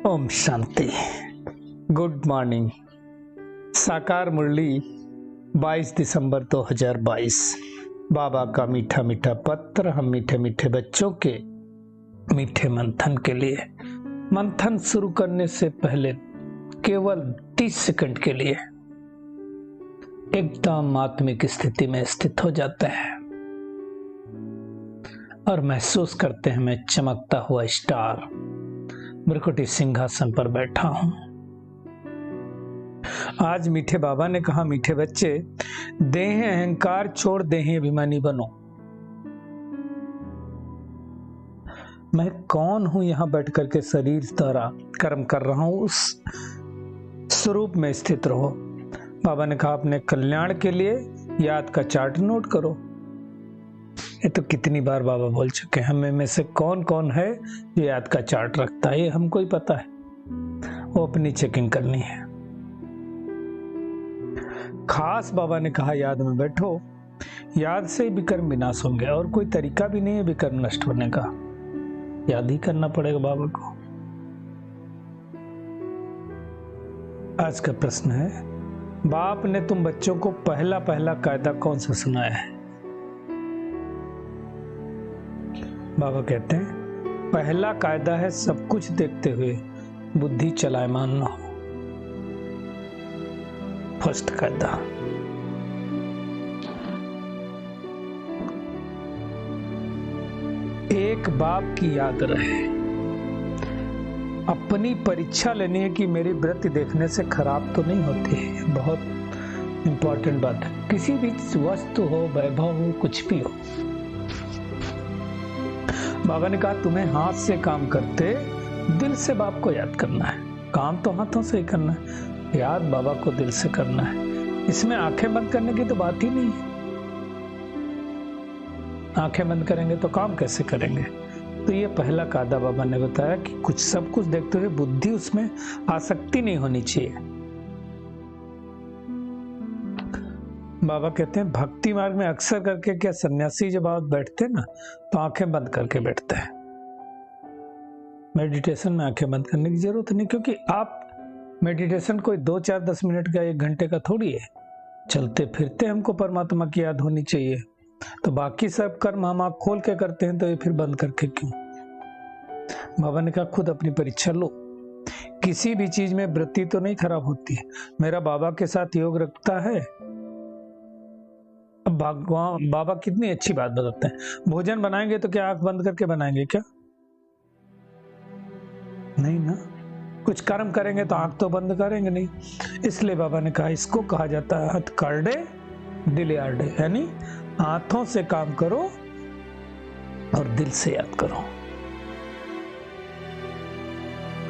Om Shanti. Good morning. साकार मुरली 22 दिसंबर 2022। बाबा का मीठा मीठा पत्र हम मीठे मीठे बच्चों के मीठे मंथन के लिए। मंथन शुरू करने से पहले केवल 30 सेकंड के लिए एकदम आत्मिक स्थिति में स्थित हो जाते हैं और महसूस करते हैं मैं चमकता हुआ स्टार मृकुटी सिंहासन पर बैठा हूं। आज मीठे बाबा ने कहा, मीठे बच्चे, देह अहंकार छोड़ देह अभिमानी बनो। मैं कौन हूं यहां बैठ करके शरीर द्वारा कर्म कर रहा हूं, उस स्वरूप में स्थित रहो। बाबा ने कहा, अपने कल्याण के लिए याद का चार्ट नोट करो। ये तो कितनी बार बाबा बोल चुके हैं। हमें में से कौन कौन है जो याद का चार्ट रखता है, ये हमको ही पता है। वो अपनी चेकिंग करनी है। खास बाबा ने कहा, याद में बैठो। याद से ही विकर्म विनाश होंगे और कोई तरीका भी नहीं है विकर्म नष्ट होने का। याद ही करना पड़ेगा बाबा को। आज का प्रश्न है, बाप ने तुम बच्चों को पहला कायदा कौन सा सुनाया है? बाबा कहते हैं, पहला कायदा है सब कुछ देखते हुए बुद्धि चलायमान न हो। फर्स्ट कायदा। एक बाप की याद रहे। अपनी परीक्षा लेनी है कि मेरी वृत्ति देखने से खराब तो नहीं होती है। बहुत इंपॉर्टेंट बात है। किसी भी वस्तु हो, वैभव हो, कुछ भी हो। बाबा ने कहा, तुम्हें हाथ से काम करते दिल से बाप को याद करना है। काम तो हाथों से ही करना है, याद बाबा को दिल से करना है। इसमें आंखें बंद करने की तो बात ही नहीं है। आंखें बंद करेंगे तो काम कैसे करेंगे? तो ये पहला कायदा बाबा ने बताया कि कुछ सब कुछ देखते हुए बुद्धि, उसमें आसक्ति नहीं होनी चाहिए। बाबा कहते हैं, भक्ति मार्ग में अक्सर करके क्या सन्यासी जब आप बैठते हैं ना, तो आंखें बंद करके बैठते हैं। मेडिटेशन में आंखें बंद करने की जरूरत नहीं, क्योंकि आप मेडिटेशन कोई 2, 4, 10 मिनट का, 1 घंटे का थोड़ी है। चलते फिरते हमको परमात्मा की याद होनी चाहिए। तो बाकी सब कर्म हम आँख खोल के करते हैं, तो ये फिर बंद करके क्यों? बाबा ने कहा, खुद अपनी परीक्षा लो। किसी भी चीज में वृत्ति तो नहीं खराब होती है। मेरा बाबा के साथ योग रखता है। भगवान बाबा कितनी अच्छी बात बताते हैं। भोजन बनाएंगे तो क्या आंख बंद करके बनाएंगे क्या? नहीं ना। कुछ कर्म करेंगे तो आंख तो बंद करेंगे नहीं। इसलिए बाबा ने कहा, इसको कहा जाता है हथ करडे दिल यार्डे, यानी हाथों से काम करो और दिल से याद करो।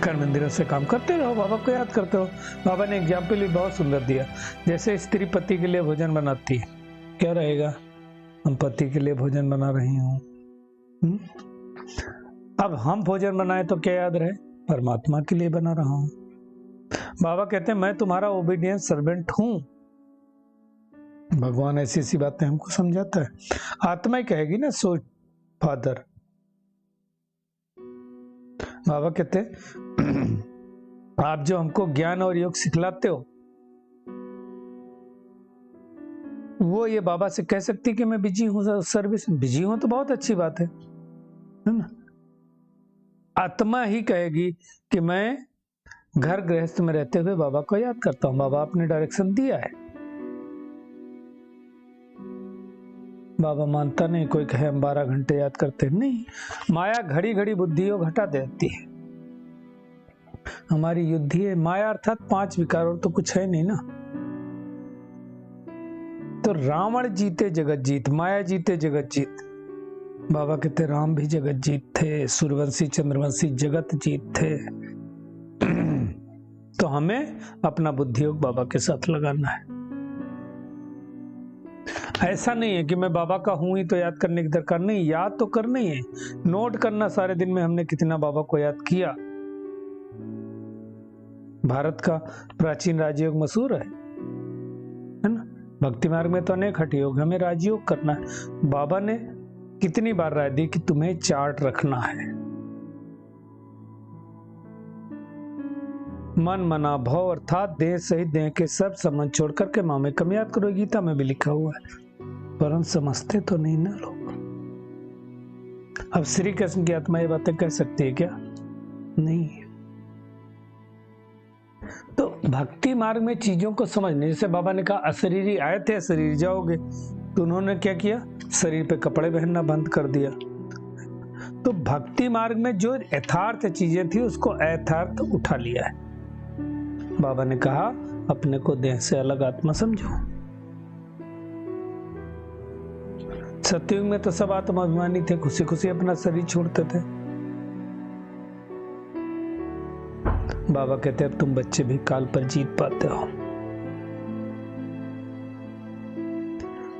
कर्म इंद्रियों से काम करते रहो, बाबा को याद करते रहो। बाबा ने एग्जाम्पल भी बहुत सुंदर दिया। जैसे स्त्री पति के लिए भोजन बनाती है, क्या रहेगा? हम पति के लिए भोजन बना रही हूं। अब हम भोजन बनाए तो क्या याद रहे? परमात्मा के लिए बना रहा हूं। बाबा कहते हैं, मैं तुम्हारा ओबीडियंट सर्वेंट हूं। भगवान ऐसी ऐसी बातें हमको समझाता है। आत्मा ही कहेगी ना, सो फादर। बाबा कहते हैं, आप जो हमको ज्ञान और योग सिखलाते हो, वो ये बाबा से कह सकती कि मैं बिजी हूं, सर्विस में बिजी हूं, तो बहुत अच्छी बात है ना। आत्मा ही कहेगी कि मैं घर गृहस्थ में रहते हुए बाबा को याद करता हूं। बाबा आपने डायरेक्शन दिया है। बाबा मानता नहीं कोई कहे हम 12 घंटे याद करते हैं। नहीं, माया घड़ी घड़ी बुद्धि को घटा देती है। हमारी युद्धि है माया, अर्थात 5 विकार, और तो कुछ है नहीं ना। तो रावण जीते जगत जीत, माया जीते जगत जीत। बाबा कहते राम भी जगत जीत थे, सूर्यवंशी चंद्रवंशी जगत जीत थे। तो हमें अपना बुद्धि योग बाबा के साथ लगाना है। ऐसा नहीं है कि मैं बाबा का हूं ही तो याद करने की दरकार नहीं। याद तो करना ही है। नोट करना सारे दिन में हमने कितना बाबा को याद किया। भारत का प्राचीन राजयोग मशहूर है ना। भक्ति मार्ग में तो अनेक हठ योग, हमें राजयोग करना है। बाबा ने कितनी बार राय दी कि तुम्हें चार्ट रखना है। मन मना भव अर्थात देह सहित देह के सब संबंध छोड़ करके मामे कम याद करो। गीता में भी लिखा हुआ है, पर हम समझते तो नहीं ना लोग। अब श्री कृष्ण की आत्मा ये बातें कह सकती है क्या? नहीं। तो भक्ति मार्ग में चीजों को समझने, जैसे बाबा ने कहा अशरीरी आए थे अशरीरी जाओगे, तो उन्होंने क्या किया? शरीर पे कपड़े पहनना बंद कर दिया। तो भक्ति मार्ग में जो यथार्थ चीजें थी उसको अयथार्थ उठा लिया है। बाबा ने कहा अपने को देह से अलग आत्मा समझो। सतयुग में तो सब आत्मा अभिमानी थे, खुशी खुशी अपना शरीर छोड़ते थे। बाबा कहते अब तुम बच्चे भी काल पर जीत पाते हो।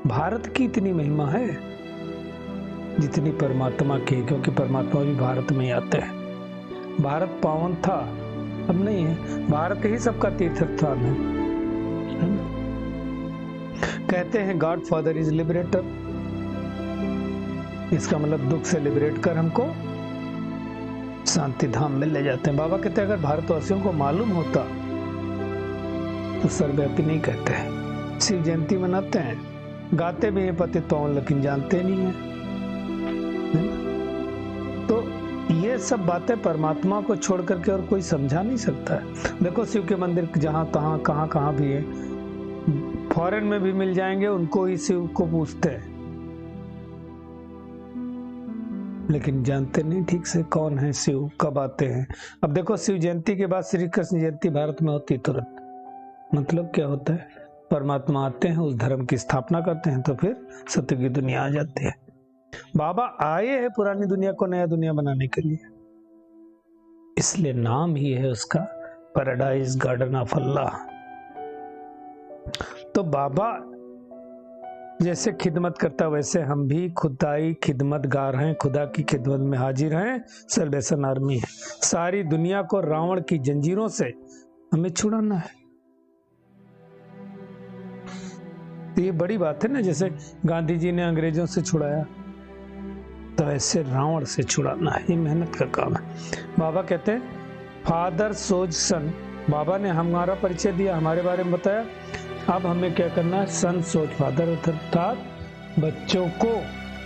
भारत की इतनी महिमा है जितनी परमात्मा की, क्योंकि परमात्मा भी भारत में ही आते हैं। भारत पावन था, अब नहीं है। भारत ही सबका तीर्थ स्थान है। कहते हैं गॉड फादर इज लिबरेटर, इसका मतलब दुख से लिबरेट कर हमको शांति धाम में ले जाते हैं। बाबा कहते हैं अगर भारतवासियों को मालूम होता तो सर्वव्यापी नहीं कहते हैं। शिव जयंती मनाते हैं, गाते भी हैं पतित पावन, लेकिन जानते नहीं है। तो ये सब बातें परमात्मा को छोड़ करके और कोई समझा नहीं सकता है। देखो शिव के मंदिर जहां तहां कहां भी है, फॉरेन में भी मिल जाएंगे, उनको ही शिव को पूछते हैं, लेकिन जानते नहीं ठीक से कौन है शिव, कब आते हैं। अब देखो शिव जयंती के बाद श्री कृष्ण जयंती भारत में होती तुरंत। मतलब क्या होता है? परमात्मा आते हैं, उस धर्म की स्थापना करते हैं, तो फिर सत्य की दुनिया आ जाती है। बाबा आए हैं पुरानी दुनिया को नया दुनिया बनाने के लिए, इसलिए नाम ही है उसका पैराडाइज गार्डन ऑफ अल्लाह। तो बाबा जैसे खिदमत करता वैसे हम भी खुदाई खिदमतगार हैं, खुदा की खिदमत में हाजिर हैं। सल्वेशन आर्मी है। सारी दुनिया को रावण की जंजीरों से हमें छुड़ाना है। तो ये बड़ी बात है ना, जैसे गांधी जी ने अंग्रेजों से छुड़ाया, तो ऐसे रावण से छुड़ाना है। ये मेहनत का काम है। बाबा कहते हैं फादर सोज सन। बाबा ने हमारा परिचय दिया, हमारे बारे में बताया। अब हमें क्या करना है? सन सोच फादर, अर्थात बच्चों को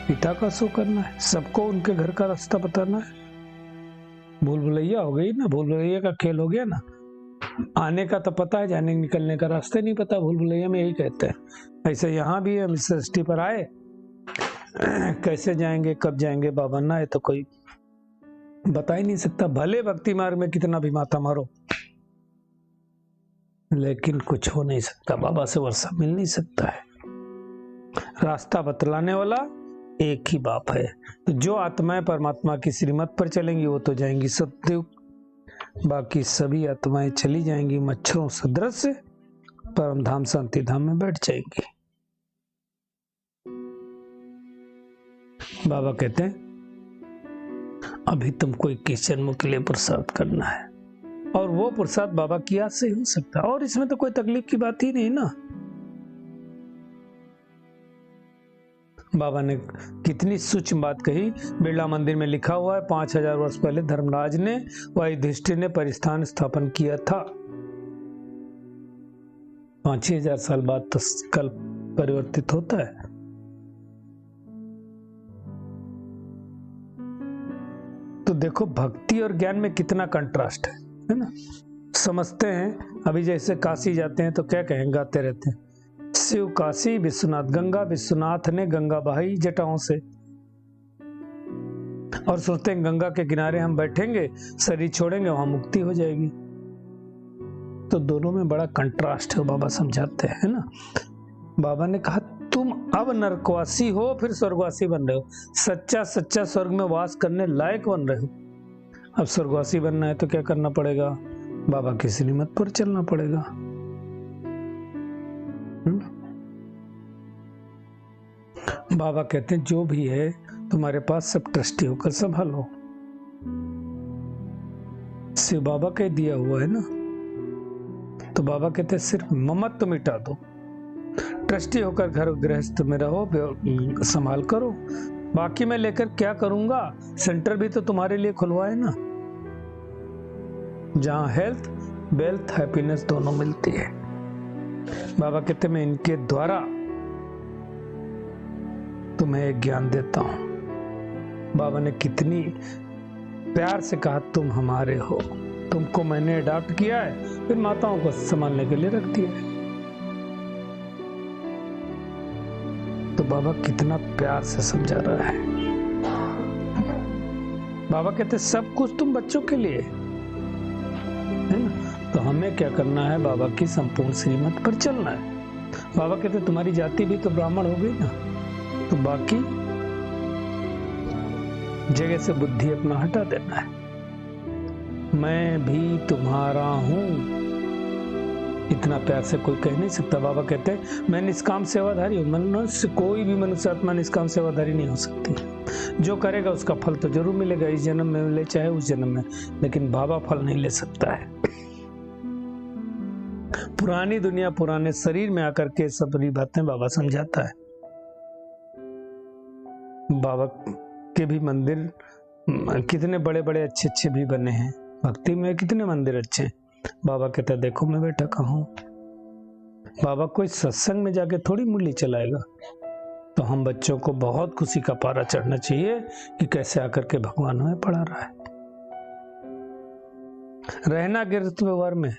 पिता का शो करना है, सबको उनके घर का रास्ता बताना है। भूल भुलैया हो गई ना, भूल भुलैया का खेल हो गया ना। आने का तो पता है, जाने निकलने का रास्ता नहीं पता। भूल भुलैया में यही कहते हैं। ऐसे यहाँ भी हम इस सृष्टि पर आए, कैसे जाएंगे कब जाएंगे बाबा ना है तो कोई बता ही नहीं सकता। भले भक्ति मार्ग में कितना भी माथा मारो, लेकिन कुछ हो नहीं सकता। बाबा से वर्षा मिल नहीं सकता है। रास्ता बतलाने वाला एक ही बाप है। तो जो आत्माएं परमात्मा की श्रीमत पर चलेंगी वो तो जाएंगी सतयुग, बाकी सभी आत्माएं चली जाएंगी मच्छरों सदृश से परम धाम शांति धाम में बैठ जाएंगी। बाबा कहते हैं अभी तुमको 21 जन्मों के लिए पुरुषार्थ करना है, और वो पुरुषार्थ बाबा की याद से ही हो सकता है। और इसमें तो कोई तकलीफ की बात ही नहीं ना। बाबा ने कितनी सूक्ष्म बात कही। बिरला मंदिर में लिखा हुआ है 5000 वर्ष पहले धर्मराज ने व युधिष्ठिर ने परिस्थान स्थापन किया था। 5000 साल बाद तो कल परिवर्तित होता है। तो देखो भक्ति और ज्ञान में कितना कंट्रास्ट है ना। समझते हैं अभी जैसे काशी जाते हैं तो क्या कहें, गाते रहते हैं शिव काशी विश्वनाथ गंगा, विश्वनाथ ने गंगा बहाई जटाओं से, और सोचते हैं गंगा के किनारे हम बैठेंगे, शरीर छोड़ेंगे, वहां मुक्ति हो जाएगी। तो दोनों में बड़ा कंट्रास्ट है, बाबा समझाते हैं ना। बाबा ने कहा तुम अब नरकवासी हो फिर स्वर्गवासी बन रहे हो, सच्चा सच्चा स्वर्ग में वास करने लायक बन रहे हो। अब स्वर्गवासी बनना है तो क्या करना पड़ेगा? बाबा की श्रीमत पर चलना पड़ेगा। बाबा कहते हैं जो भी है तुम्हारे पास सब ट्रस्टी होकर संभालो। शिव बाबा का दिया हुआ है ना। तो बाबा कहते हैं सिर्फ ममत्व मिटा दो, ट्रस्टी होकर घर गृहस्थ में रहो, संभाल करो। बाकी मैं लेकर क्या करूंगा? सेंटर भी तो तुम्हारे लिए खुलवाए ना, जहां हेल्थ वेल्थ हैप्पीनेस दोनों मिलती है। बाबा कहते मैं इनके द्वारा तुम्हें एक ज्ञान देता हूं। बाबा ने कितनी प्यार से कहा तुम हमारे हो, तुमको मैंने अडॉप्ट किया है, फिर माताओं को संभालने के लिए रख दिया है। तो बाबा कितना प्यार से समझा रहा है। बाबा कहते सब कुछ तुम बच्चों के लिए है ना, तो हमें क्या करना है, बाबा की संपूर्ण श्रीमत पर चलना है। बाबा कहते तुम्हारी जाति भी तो ब्राह्मण हो गई ना, तो बाकी जगह से बुद्धि अपना हटा देना है। मैं भी तुम्हारा हूं, इतना प्यार से कोई कह नहीं सकता। बाबा कहते हैं मैं निष्काम सेवाधारी हूं। मनुष्य, कोई भी मनुष्य आत्मा निष्काम सेवाधारी नहीं हो सकती। जो करेगा उसका फल तो जरूर मिलेगा, इस जन्म में मिले चाहे उस जन्म में, लेकिन बाबा फल नहीं ले सकता है। पुरानी दुनिया पुराने शरीर में आकर के सभी बातें बाबा समझाता है। बाबा के भी मंदिर कितने बड़े बड़े अच्छे अच्छे भी बने हैं, भक्ति में कितने मंदिर अच्छे। बाबा कहता देखो मैं बैठा कहाँ हूं। बाबा कोई सत्संग में जाके थोड़ी मुरली चलाएगा। तो हम बच्चों को बहुत खुशी का पारा चढ़ना चाहिए कि कैसे आकर के भगवान हमें पढ़ा रहा है। रहना गृहस्थ व्यवहार में,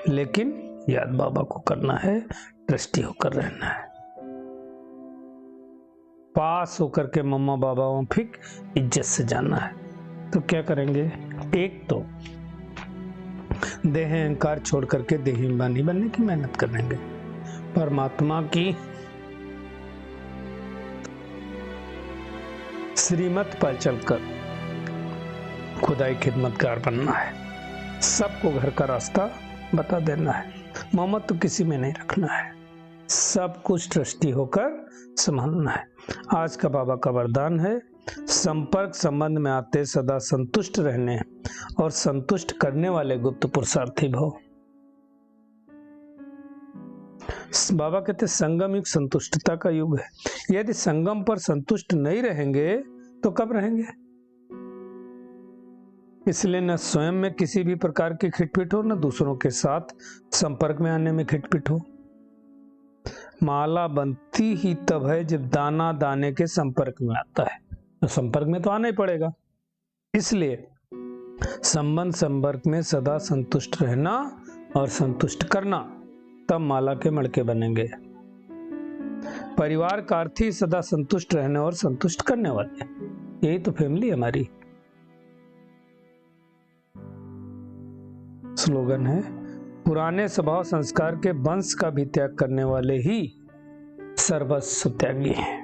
लेकिन याद बाबा को करना है, ट्रस्टी होकर रहना है, पास होकर के मम्मा बाबाओं फिर इज्जत से जाना है। तो क्या करेंगे, एक तो देह अहंकार छोड़ करके देहाभिमानी बनने की मेहनत करेंगे। परमात्मा की श्रीमत पर चलकर खुदाई खिदमतगार बनना है। सबको घर का रास्ता बता देना है। मोहम्मद तो किसी में नहीं रखना है, सब कुछ ट्रस्टी होकर संभालना है। आज का बाबा का वरदान है, संपर्क संबंध में आते सदा संतुष्ट रहने और संतुष्ट करने वाले गुप्त पुरुषार्थी भव। बाबा कहते संगम युग संतुष्टता का युग है। यदि संगम पर संतुष्ट नहीं रहेंगे तो कब रहेंगे। इसलिए न स्वयं में किसी भी प्रकार की खिटपिट हो, न दूसरों के साथ संपर्क में आने में खिटपिट हो। माला बनती ही तब है जब दाना दाने के संपर्क में आता है, तो संपर्क में तो आना ही पड़ेगा। इसलिए संबंध संपर्क में सदा संतुष्ट रहना और संतुष्ट करना, तब माला के मड़के बनेंगे। परिवार का अर्थ ही सदा संतुष्ट रहने और संतुष्ट करने वाले, यही तो फैमिली हमारी। स्लोगन है, पुराने स्वभाव संस्कार के वंश का भी त्याग करने वाले ही सर्वस्व त्यागी हैं।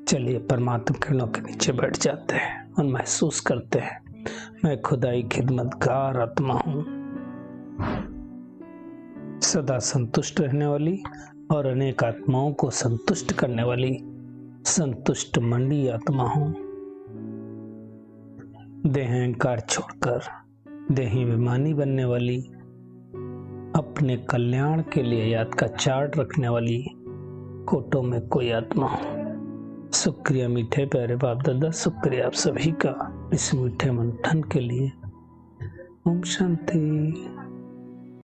चलिए परमात्मा किरणों के नीचे बैठ जाते हैं और महसूस करते हैं मैं खुदाई खिदमतगार आत्मा हूं, सदा संतुष्ट रहने वाली और अनेक आत्माओं को संतुष्ट करने वाली संतुष्ट मंडी आत्मा हूं। देह अहंकार छोड़कर देहाभिमानी बनने वाली, अपने कल्याण के लिए याद का चार्ट रखने वाली कोटों में कोई आत्मा हो। शुक्रिया मीठे प्यारे बाप दादा, शुक्रिया आप सभी का इस मीठे मंथन के लिए। ओम शांति।